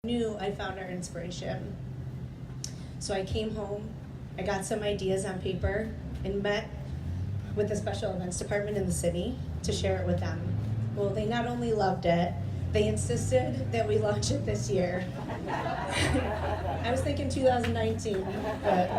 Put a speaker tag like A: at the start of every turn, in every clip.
A: knew I found our inspiration. So I came home, I got some ideas on paper, and met with the special events department in the city to share it with them. Well, they not only loved it, they insisted that we launch it this year. I was thinking 2019, but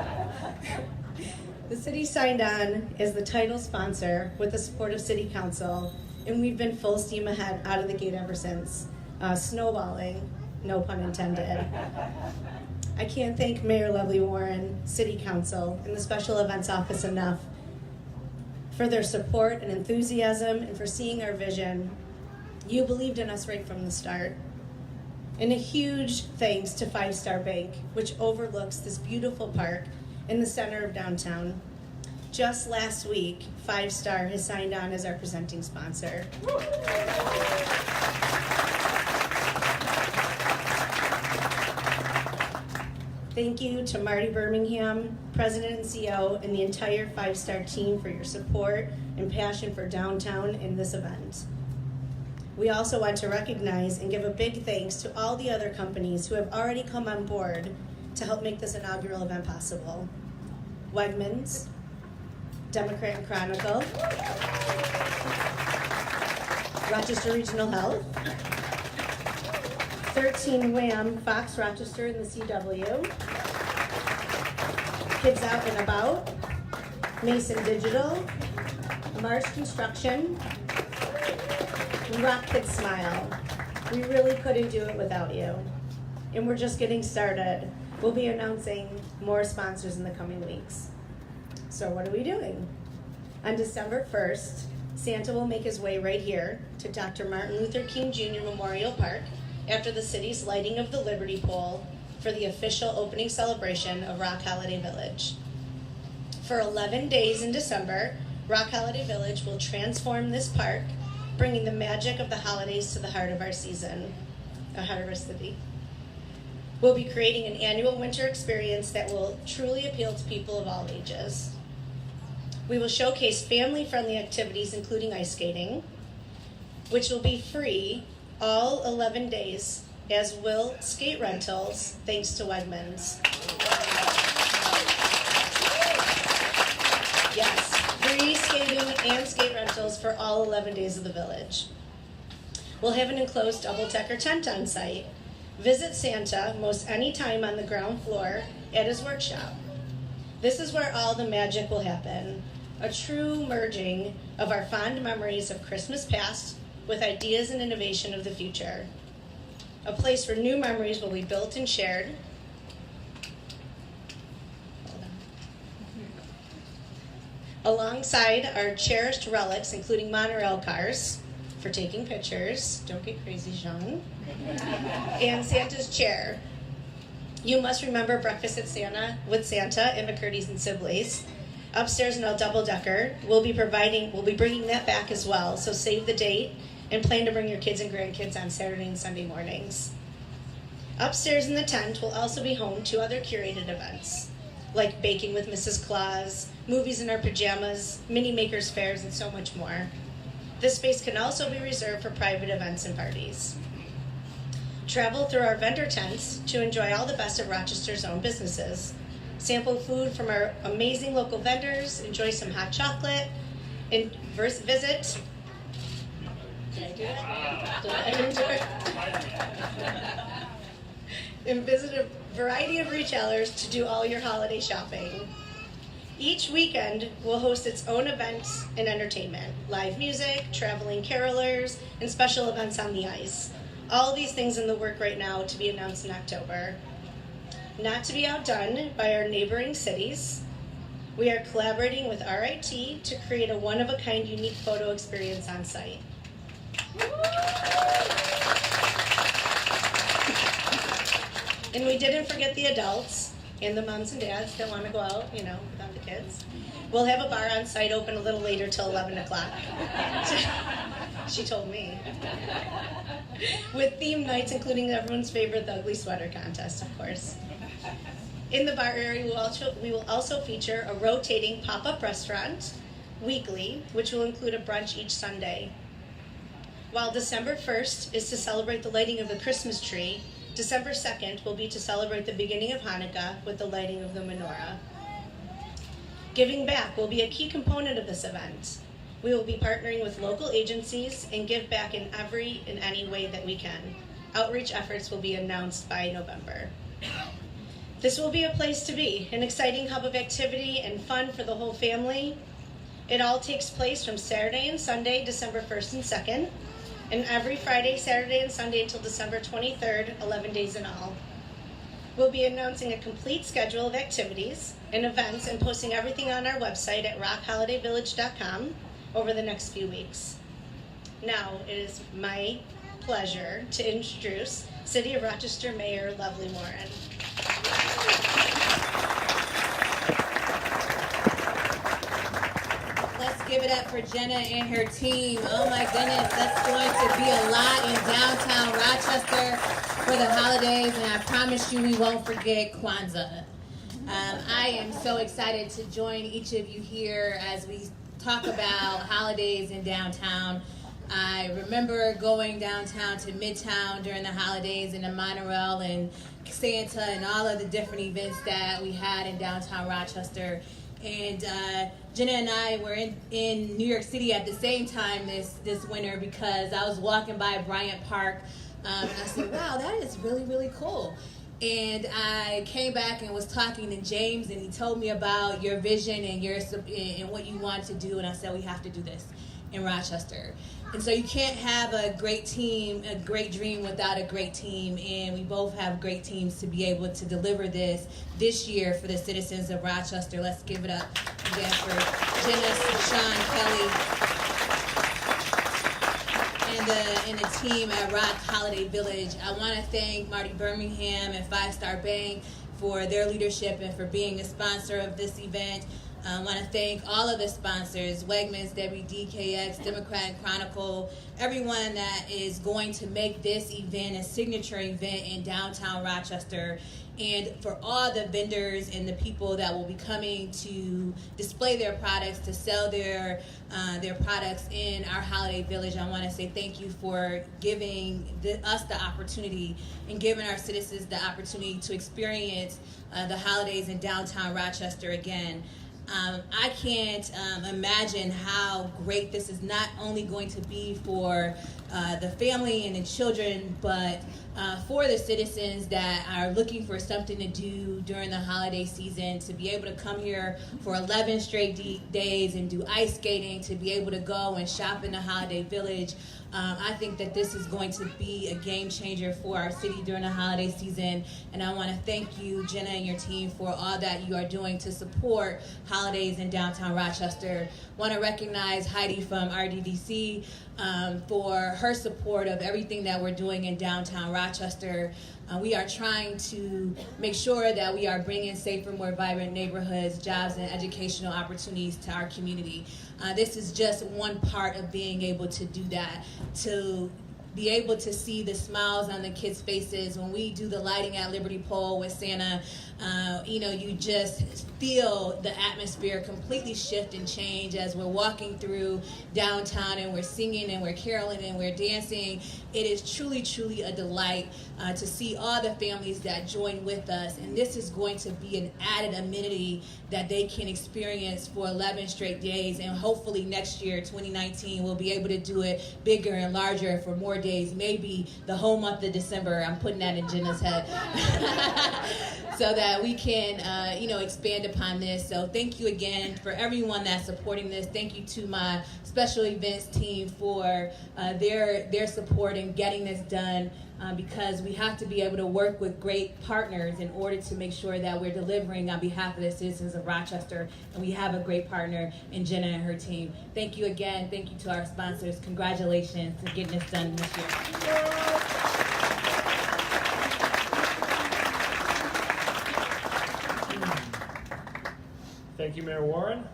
A: the city signed on as the title sponsor with the support of City Council, and we've been full steam ahead out of the gate ever since. Snowballing, no pun intended. I can't thank Mayor Lovely Warren, City Council, and the Special Events Office enough for their support and enthusiasm and for seeing our vision. You believed in us right from the start. And a huge thanks to Five Star Bank, which overlooks this beautiful park in the center of downtown. Just last week, Five Star has signed on as our presenting sponsor. Thank you to Marty Birmingham, President and CEO, and the entire Five Star team for your support and passion for downtown and this event. We also want to recognize and give a big thanks to all the other companies who have already come on board to help make this inaugural event possible. Wegmans, Democrat and Chronicle, Rochester Regional Health, 13 Wham, Fox Rochester and the CW, Kids Out and About, Mason Digital, Marsh Construction, Rock Kids Smile. We really couldn't do it without you. And we're just getting started. We'll be announcing more sponsors in the coming weeks. So what are we doing? On December 1st, Santa will make his way right here to Dr. Martin Luther King Jr. Memorial Park after the city's lighting of the Liberty Pole for the official opening celebration of Rock Holiday Village. For 11 days in December, Rock Holiday Village will transform this park, bringing the magic of the holidays to the heart of our season, the heart of our city. We'll be creating an annual winter experience that will truly appeal to people of all ages. We will showcase family-friendly activities, including ice skating, which will be free all 11 days, as will skate rentals, thanks to Wegmans. Yes, free skating and skate rentals for all 11 days of the village. We'll have an enclosed double-decker tent on site. Visit Santa most any time on the ground floor at his workshop. This is where all the magic will happen. A true merging of our fond memories of Christmas past with ideas and innovation of the future. A place where new memories will be built and shared. Alongside our cherished relics, including monorail cars for taking pictures. Don't get crazy, Jean. And Santa's chair. You must remember breakfast at Santa with Santa and McCurdy's and Sibley's. Upstairs in a double-decker, we'll be bringing that back as well. So save the date and plan to bring your kids and grandkids on Saturday and Sunday mornings. Upstairs in the tent will also be home to other curated events, like baking with Mrs. Claus, movies in our pajamas, mini makers fairs, and so much more. This space can also be reserved for private events and parties. Travel through our vendor tents to enjoy all the best of Rochester's own businesses. Sample food from our amazing local vendors, enjoy some hot chocolate, and visit. And visit a variety of retailers to do all your holiday shopping. Each weekend will host its own events and entertainment, live music, traveling carolers, and special events on the ice. All these things in the work right now to be announced in October. Not to be outdone by our neighboring cities, we are collaborating with RIT to create a one-of-a-kind unique photo experience on site. And we didn't forget the adults and the moms and dads that want to go out, without the kids. We'll have a bar on site open a little later till 11 o'clock. She told me. With theme nights, including everyone's favorite, the ugly sweater contest, of course. In the bar area, we will also feature a rotating pop-up restaurant weekly, which will include a brunch each Sunday. While December 1st is to celebrate the lighting of the Christmas tree, December 2nd will be to celebrate the beginning of Hanukkah with the lighting of the menorah. Giving back will be a key component of this event. We will be partnering with local agencies and give back in every and any way that we can. Outreach efforts will be announced by November. This will be a place to be, an exciting hub of activity and fun for the whole family. It all takes place from Saturday and Sunday, December 1st and 2nd, and every Friday, Saturday, and Sunday until December 23rd, 11 days in all. We'll be announcing a complete schedule of activities and events and posting everything on our website at rockholidayvillage.com over the next few weeks. Now, it is my pleasure to introduce City of Rochester Mayor Lovely Moran.
B: Let's give it up for Jenna and her team. Oh my goodness, that's going to be a lot in downtown Rochester for the holidays, and I promise you we won't forget Kwanzaa. I am so excited to join each of you here as we talk about holidays in downtown. I remember going downtown to Midtown during the holidays in the monorail and Santa and all of the different events that we had in downtown Rochester. And Jenna and I were in New York City at the same time this winter because I was walking by Bryant Park and I said, wow, that is really, really cool. And I came back and was talking to James, and he told me about your vision and what you want to do, and I said, we have to do this in Rochester. And so you can't have a great team, a great dream without a great team, and we both have great teams to be able to deliver this year for the citizens of Rochester. Let's give it up again for Jenna, Sean, Kelly, and the team at Rock Holiday Village. I want to thank Marty Birmingham and 5 Star Bank for their leadership and for being a sponsor of this event. I want to thank all of the sponsors, Wegmans, WDKX, Democrat and Chronicle, everyone that is going to make this event a signature event in downtown Rochester, and for all the vendors and the people that will be coming to display their products, to sell their products in our holiday village. I want to say thank you for giving us the opportunity and giving our citizens the opportunity to experience the holidays in downtown Rochester again. I can't imagine how great this is not only going to be for the family and the children, but for the citizens that are looking for something to do during the holiday season, to be able to come here for 11 straight days and do ice skating, to be able to go and shop in the holiday village. I think that this is going to be a game changer for our city during the holiday season, and I want to thank you, Jenna, and your team for all that you are doing to support holidays in downtown Rochester. I want to recognize Heidi from RDDC for her support of everything that we're doing in downtown Rochester. We are trying to make sure that we are bringing safer, more vibrant neighborhoods, jobs, and educational opportunities to our community. This is just one part of being able to do that, to be able to see the smiles on the kids' faces when we do the lighting at Liberty Pole with Santa. You just feel the atmosphere completely shift and change as we're walking through downtown and we're singing and we're caroling and we're dancing. It is truly, truly a delight to see all the families that join with us. And this is going to be an added amenity that they can experience for 11 straight days. And hopefully next year, 2019, we'll be able to do it bigger and larger for more days, maybe the whole month of December. I'm putting that in Jenna's head. So that we can, expand upon this. So thank you again for everyone that's supporting this. Thank you to my special events team for their support in getting this done, because we have to be able to work with great partners in order to make sure that we're delivering on behalf of the citizens of Rochester, and we have a great partner in Jenna and her team. Thank you again. Thank you to our sponsors. Congratulations for getting this done this year.
C: Thank you, Mayor Warren.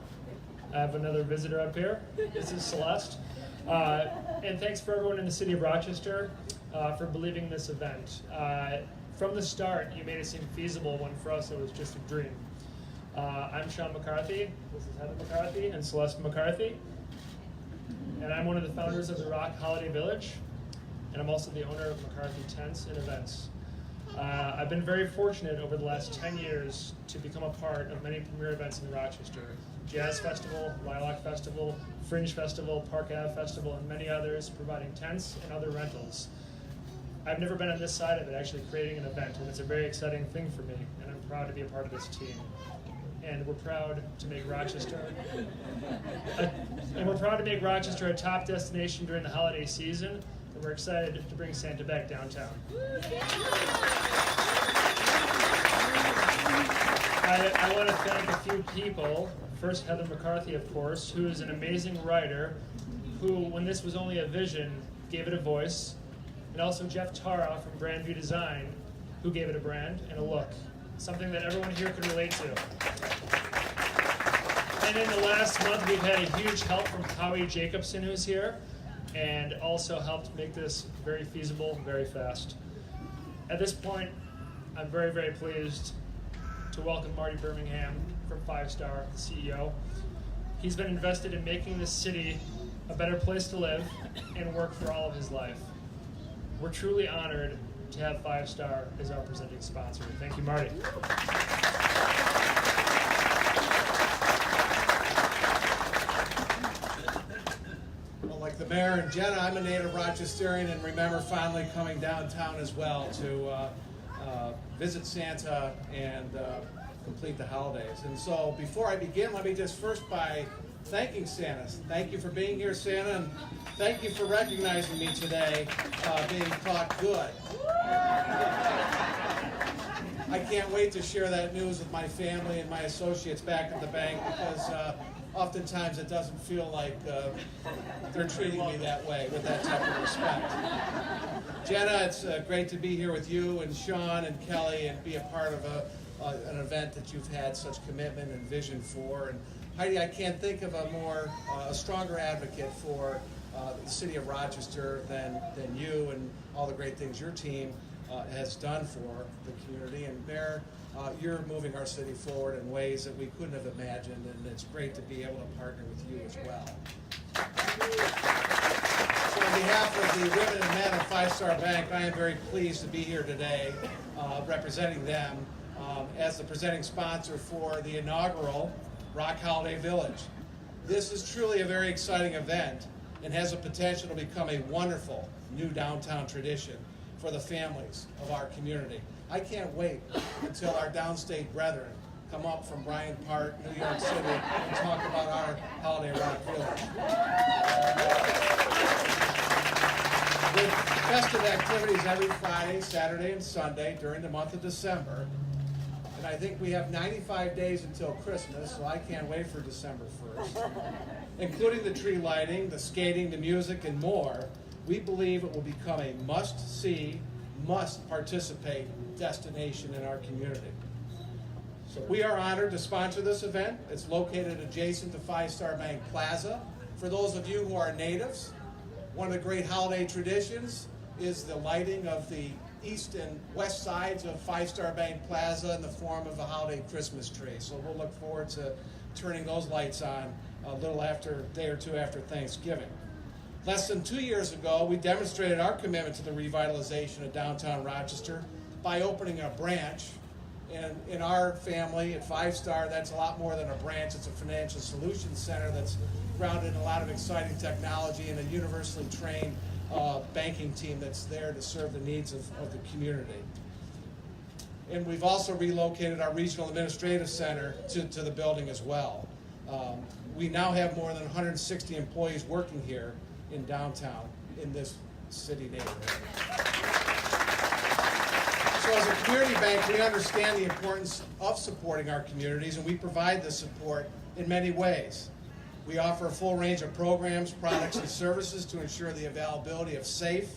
C: I have another visitor up here. This is Celeste. And thanks for everyone in the city of Rochester for believing in this event. From the start, you made it seem feasible when for us it was just a dream. I'm Sean McCarthy. This is Heather McCarthy and Celeste McCarthy. And I'm one of the founders of the Rock Holiday Village. And I'm also the owner of McCarthy Tents and Events. I've been very fortunate over the last 10 years to become a part of many premier events in Rochester. Jazz Festival, Lilac Festival, Fringe Festival, Park Ave Festival, and many others, providing tents and other rentals. I've never been on this side of it, actually creating an event, and it's a very exciting thing for me, and I'm proud to be a part of this team. And we're proud to make Rochester a top destination during the holiday season, and we're excited to bring Santa back downtown. I want to thank a few people. First, Heather McCarthy, of course, who is an amazing writer, who, when this was only a vision, gave it a voice. And also Jeff Tara from Brandview Design, who gave it a brand and a look, something that everyone here can relate to. And in the last month, we've had a huge help from Howie Jacobson, who's here, and also helped make this very feasible very fast. At this point, I'm very, very pleased to welcome Marty Birmingham from 5 Star, the CEO. He's been invested in making this city a better place to live and work for all of his life. We're truly honored to have 5 Star as our presenting sponsor. Thank you, Marty.
D: Well, like the mayor and Jenna, I'm a native Rochesterian and remember finally coming downtown as well to visit Santa and complete the holidays. And so before I begin, let me just first by thanking Santa. Thank you for being here, Santa, and thank you for recognizing me today, being caught good. I can't wait to share that news with my family and my associates back at the bank because oftentimes it doesn't feel like they're treating me that way with that type of respect. Jenna, it's great to be here with you and Sean and Kelly and be a part of an event that you've had such commitment and vision for. And Heidi, I can't think of a stronger advocate for the city of Rochester than you and all the great things your team has done for the community. And Mayor, you're moving our city forward in ways that we couldn't have imagined, and it's great to be able to partner with you as well. So on behalf of the women and men of 5 Star Bank, I am very pleased to be here today representing them as the presenting sponsor for the inaugural Rock Holiday Village. This is truly a very exciting event and has the potential to become a wonderful new downtown tradition for the families of our community. I can't wait until our downstate brethren come up from Bryant Park, New York City, and talk about our Holiday Rock Village. With festive activities every Friday, Saturday, and Sunday during the month of December, and I think we have 95 days until Christmas, so I can't wait for December 1st. Including the tree lighting, the skating, the music, and more, we believe it will become a must-see, must-participate destination in our community. So we are honored to sponsor this event. It's located adjacent to 5 Star Bank Plaza. For those of you who are natives, one of the great holiday traditions is the lighting of the east and west sides of 5 Star Bank Plaza in the form of a holiday Christmas tree. So we'll look forward to turning those lights on a day or two after Thanksgiving. Less than 2 years ago, we demonstrated our commitment to the revitalization of downtown Rochester by opening a branch. And in our family at 5 Star, that's a lot more than a branch. It's a financial solutions center that's grounded in a lot of exciting technology and a universally trained banking team that's there to serve the needs of the community. And we've also relocated our regional administrative center to the building as well. We now have more than 160 employees working here in downtown in this city neighborhood. So as a community bank, we understand the importance of supporting our communities, and we provide this support in many ways. We offer a full range of programs, products, and services to ensure the availability of safe,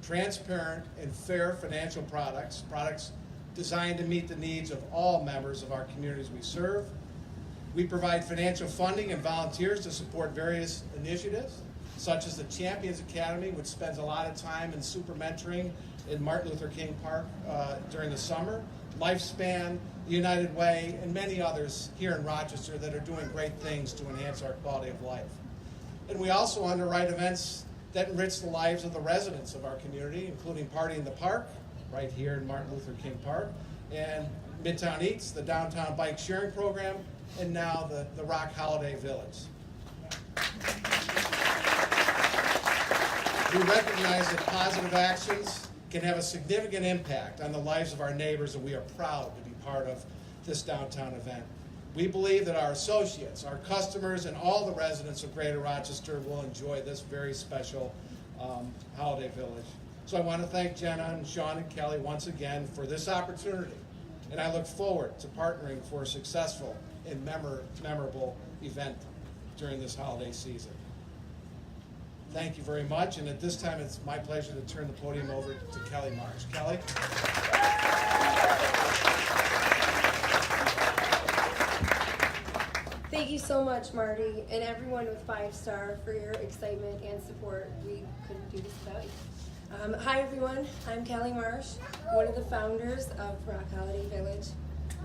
D: transparent, and fair financial products designed to meet the needs of all members of our communities we serve. We provide financial funding and volunteers to support various initiatives, such as the Champions Academy, which spends a lot of time in super mentoring in Martin Luther King Park during the summer, Lifespan, the United Way, and many others here in Rochester that are doing great things to enhance our quality of life. And we also underwrite events that enrich the lives of the residents of our community, including Party in the Park, right here in Martin Luther King Park, and Midtown Eats, the downtown bike sharing program, and now the Rock Holiday Village. We recognize that positive actions can have a significant impact on the lives of our neighbors, and we are proud to be part of this downtown event. We believe that our associates, our customers, and all the residents of Greater Rochester will enjoy this very special holiday village. So I want to thank Jenna and Sean and Kelly once again for this opportunity, and I look forward to partnering for a successful and memorable event during this holiday season. Thank you very much, and at this time it's my pleasure to turn the podium over to Kelly Marsh. Kelly?
E: Thank you so much, Marty, and everyone with 5 Star for your excitement and support. We couldn't do this without you. Hi, everyone. I'm Kelly Marsh, one of the founders of Rock Holiday Village.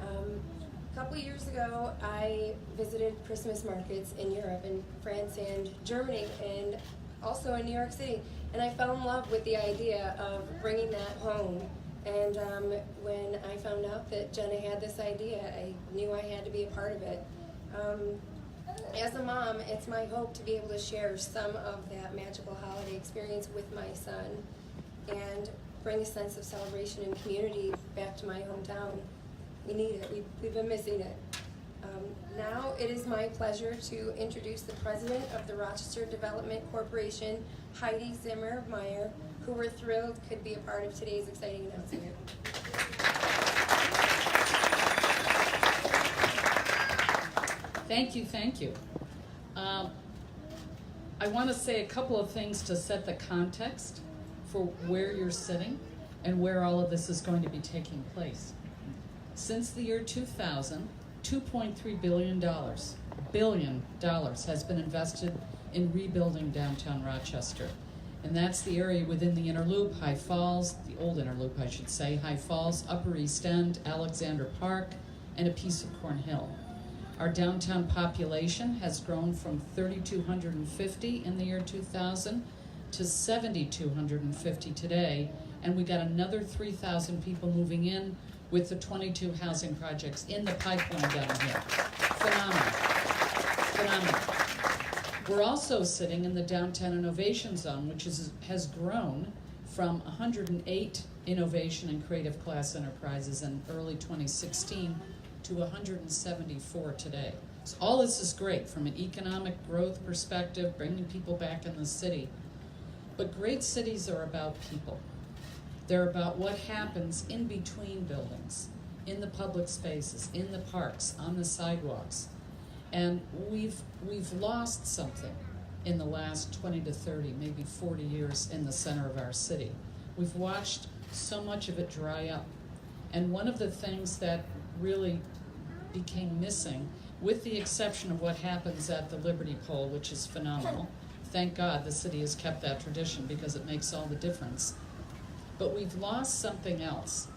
E: A couple years ago, I visited Christmas markets in Europe, in France and Germany, and also in New York City, and I fell in love with the idea of bringing that home. And when I found out that Jenna had this idea, I knew I had to be a part of it. As a mom, it's my hope to be able to share some of that magical holiday experience with my son and bring a sense of celebration and community back to my hometown. We need it. We've been missing it. Now it is my pleasure to introduce the president of the Rochester Development Corporation, Heidi Zimmer-Meyer, who we're thrilled could be a part of today's exciting announcement.
F: Thank you, thank you. I want to say a couple of things to set the context for where you're sitting and where all of this is going to be taking place. Since the year 2000, $2.3 billion has been invested in rebuilding downtown Rochester. And that's the area within the Inner Loop, High Falls, the old Inner Loop, I should say, High Falls, Upper East End, Alexander Park, and a piece of Cornhill. Our downtown population has grown from 3,250 in the year 2000 to 7,250 today, and we got another 3,000 people moving in with the 22 housing projects in the pipeline down here. Phenomenal. We're also sitting in the Downtown Innovation Zone, which has grown from 108 innovation and creative class enterprises in early 2016 to 174 today. So all this is great from an economic growth perspective, bringing people back in the city. But great cities are about people. They're about what happens in between buildings, in the public spaces, in the parks, on the sidewalks. And we've lost something in the last 20 to 30, maybe 40 years in the center of our city. We've watched so much of it dry up. And one of the things that really became missing, with the exception of what happens at the Liberty Pole, which is phenomenal. Thank God the city has kept that tradition because it makes all the difference. But we've lost something else,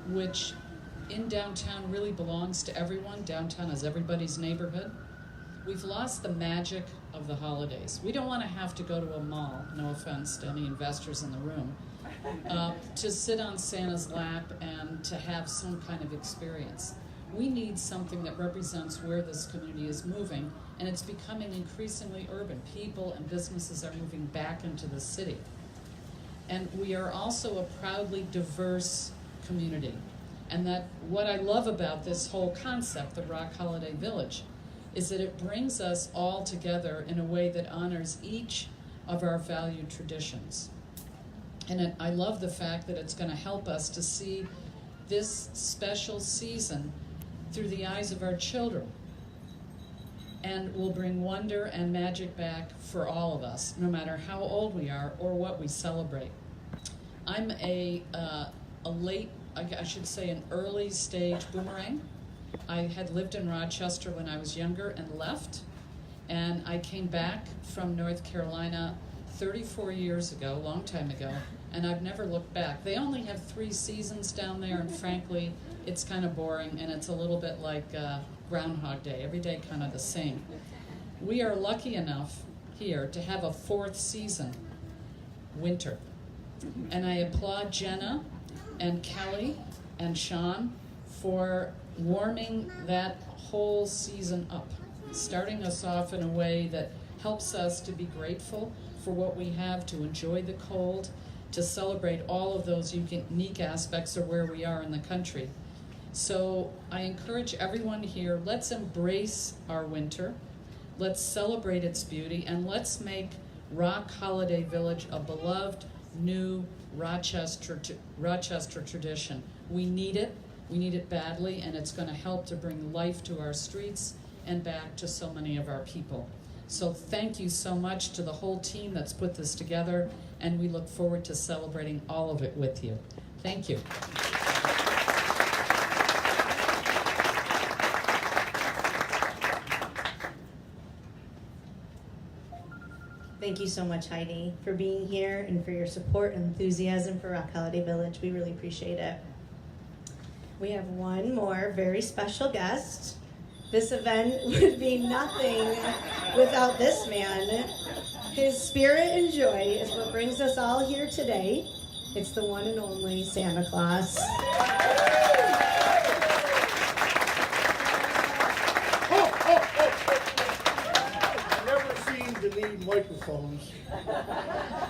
F: which in downtown really belongs to everyone. Downtown is everybody's neighborhood. We've lost the magic of the holidays. We don't want to have to go to a mall, no offense to any investors in the room, to sit on Santa's lap and to have some kind of experience. We need something that represents where this community is moving, and it's becoming increasingly urban. People and businesses are moving back into the city. And we are also a proudly diverse community. And that what I love about this whole concept, the Rock Holiday Village, is that it brings us all together in a way that honors each of our valued traditions. And I love the fact that it's going to help us to see this special season through the eyes of our children, and will bring wonder and magic back for all of us, no matter how old we are or what we celebrate. I'm a late, I should say an early stage boomerang. I had lived in Rochester when I was younger and left, and I came back from North Carolina 34 years ago, a long time ago, and I've never looked back. They only have 3 seasons down there, and frankly, it's kind of boring, and it's a little bit like Groundhog Day, every day kind of the same. We are lucky enough here to have a 4th season, winter. And I applaud Jenna and Kelly and Sean for warming that whole season up, starting us off in a way that helps us to be grateful for what we have, to enjoy the cold, to celebrate all of those unique aspects of where we are in the country. So I encourage everyone here, let's embrace our winter, let's celebrate its beauty, and let's make Rock Holiday Village a beloved new Rochester tradition. We need it badly, and it's going to help to bring life to our streets and back to so many of our people. So thank you so much to the whole team that's put this together, and we look forward to celebrating all of it with you. Thank you.
A: Thank you so much, Heidi, for being here and for your support and enthusiasm for Rock Holiday Village. We really appreciate it. We have one more very special guest. This event would be nothing without this man. His spirit and joy is what brings us all here today. It's the one and only Santa Claus.
G: I've never seemed to need microphones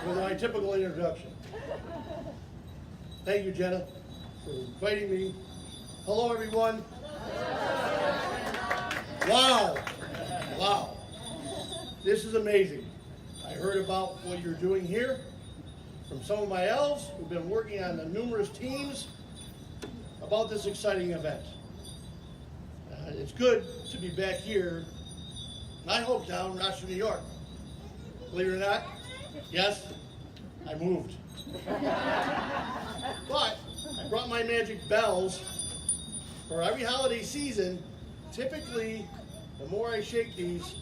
G: with my typical introduction. Thank you, Jenna, for inviting me. Hello, everyone. Wow. This is amazing. I heard about what you're doing here from some of my elves who've been working on the numerous teams about this exciting event. It's good to be back here, my hometown, Rochester, New York. Believe it or not, yes, I moved. But I brought my magic bells. For every holiday season, typically, the more I shake these,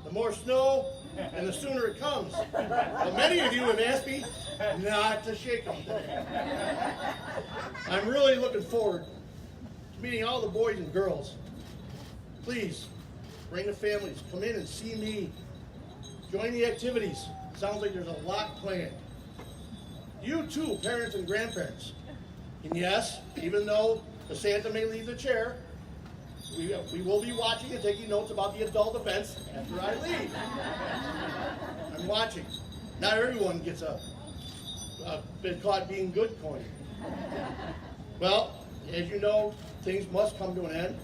G: the more snow and the sooner it comes. But many of you have asked me not to shake them today. I'm really looking forward to meeting all the boys and girls. Please, bring the families, come in and see me. Join the activities. Sounds like there's a lot planned. You too, parents and grandparents. And yes, even though the Santa may leave the chair, we will be watching and taking notes about the adult events after I leave. I'm watching. Not everyone gets been caught being good coin. Well, as you know, things must come to an end.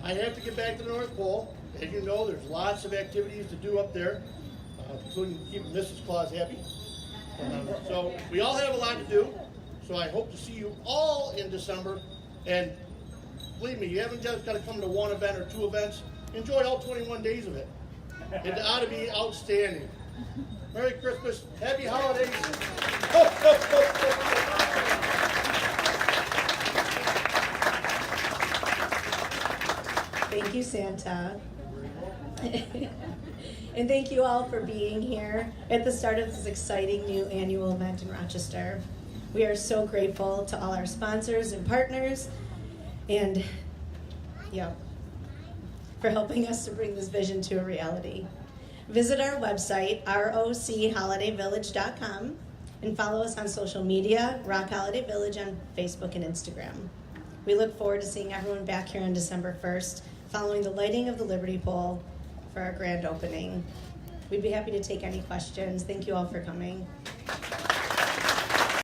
G: I have to get back to the North Pole. As you know, there's lots of activities to do up there, including keeping Mrs. Claus happy. So we all have a lot to do. So I hope to see you all in December. And believe me, you haven't just got to come to one event or two events. Enjoy all 21 days of it. It ought to be outstanding. Merry Christmas. Happy holidays. Ho, ho, ho, ho, ho.
A: Thank you, Santa. And thank you all for being here at the start of this exciting new annual event in Rochester. We are so grateful to all our sponsors and partners, and for helping us to bring this vision to a reality. Visit our website, rocholidayvillage.com, and follow us on social media, Rock Holiday Village on Facebook and Instagram. We look forward to seeing everyone back here on December 1st, following the lighting of the Liberty Pole for our grand opening. We'd be happy to take any questions. Thank you all for coming.